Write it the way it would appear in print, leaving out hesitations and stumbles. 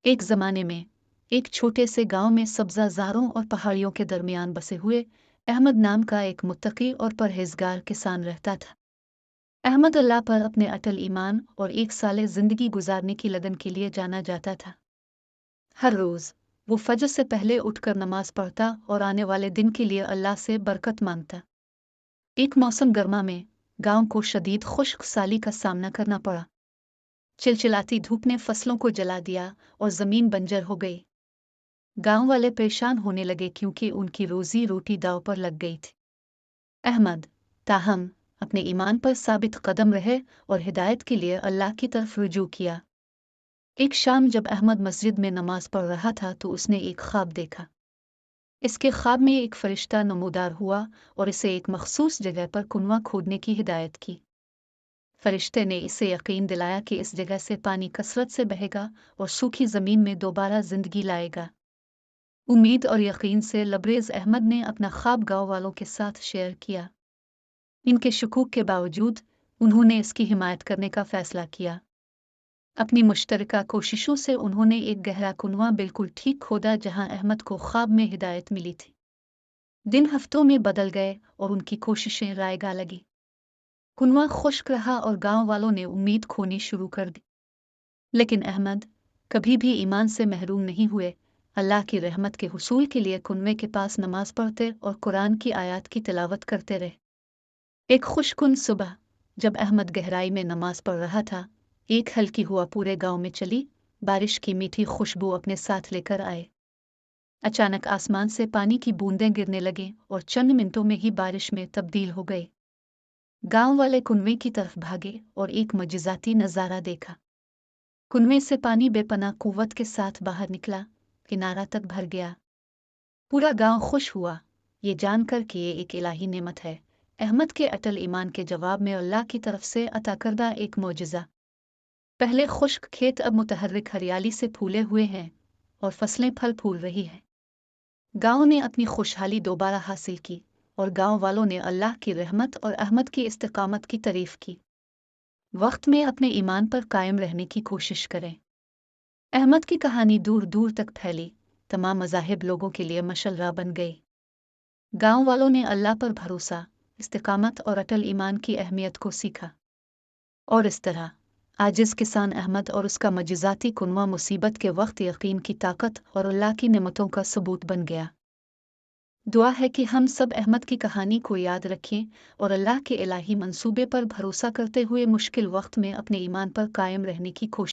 एक ज़माने में एक छोटे से गांव में सब्ज़ाज़ारों और पहाड़ियों के दरमियान बसे हुए अहमद नाम का एक मुत्तकी और परहेजगार किसान रहता था। अहमद अल्लाह पर अपने अटल ईमान और एक साले ज़िंदगी गुजारने की लगन के लिए जाना जाता था। हर रोज़ वो फजर से पहले उठकर नमाज पढ़ता और आने वाले दिन के लिए अल्लाह से बरकत मांगता। एक मौसम गर्मा में गांव को शदीद खुश्क साली का सामना करना पड़ा। चिलचिलाती धूप ने फसलों को जला दिया और ज़मीन बंजर हो गई। गांव वाले परेशान होने लगे क्योंकि उनकी रोजी रोटी दांव पर लग गई थी। अहमद ताहम अपने ईमान पर साबित कदम रहे और हिदायत के लिए अल्लाह की तरफ रुजू किया। एक शाम जब अहमद मस्जिद में नमाज पढ़ रहा था तो उसने एक ख्वाब देखा। इसके ख्वाब में एक फरिश्ता नमूदार हुआ और इसे एक मखसूस जगह पर कुआं खोदने की हिदायत की। फरिश्ते ने इसे यकीन दिलाया कि इस जगह से पानी कसरत से बहेगा और सूखी ज़मीन में दोबारा जिंदगी लाएगा। उम्मीद और यकीन से लबरेज अहमद ने अपना ख्वाब गांव वालों के साथ शेयर किया। इनके शकूक के बावजूद उन्होंने इसकी हिमायत करने का फैसला किया। अपनी मुश्तरका कोशिशों से उन्होंने एक गहरा कुआं बिल्कुल ठीक खोदा जहां अहमद को ख्वाब में हिदायत मिली थी। दिन हफ्तों में बदल गए और उनकी कोशिशें रायगा लगी। कुआं खुश्क रहा और गांव वालों ने उम्मीद खोनी शुरू कर दी। लेकिन अहमद कभी भी ईमान से महरूम नहीं हुए। अल्लाह की रहमत के हुसूल के लिए कुएं के पास नमाज पढ़ते और कुरान की आयत की तिलावत करते रहे। एक खुशकुन सुबह जब अहमद गहराई में नमाज पढ़ रहा था, एक हल्की हुआ पूरे गांव में चली। बारिश की मीठी खुशबू अपने साथ लेकर आए। अचानक आसमान से पानी की बूंदें गिरने लगी और चंद मिनटों में ही बारिश में तब्दील हो गए। गांव वाले कुएं की तरफ भागे और एक मजिजाती नज़ारा देखा। कुएं से पानी बेपनाह कुव्वत के साथ बाहर निकला, किनारा तक भर गया। पूरा गांव खुश हुआ, ये जानकर कि ये एक इलाही नेमत है। अहमद के अटल ईमान के जवाब में अल्लाह की तरफ से अता करदा एक मौजज़ा। पहले खुश्क खेत अब मुतहर्रिक हरियाली से फूले हुए हैं और फसलें फल फूल रही हैं। गांव ने अपनी खुशहाली दोबारा हासिल की और गांव वालों ने अल्लाह की रहमत और अहमद की इस्तिकामत की तारीफ की। वक्त में अपने ईमान पर कायम रहने की कोशिश करें। अहमद की कहानी दूर दूर तक फैली, तमाम मज़ाहिब लोगों के लिए मशल्ला बन गई। गांव वालों ने अल्लाह पर भरोसा, इस्तिकामत और अटल ईमान की अहमियत को सीखा। और इस तरह आजिज़ किसान अहमद और उसका मजिज़ाती कुआं मुसीबत के वक्त यकीन की ताकत और अल्लाह की नेमतों का सबूत बन गया। दुआ है कि हम सब अहमद की कहानी को याद रखें और अल्लाह के इलाही मंसूबे पर भरोसा करते हुए मुश्किल वक्त में अपने ईमान पर कायम रहने की कोशिश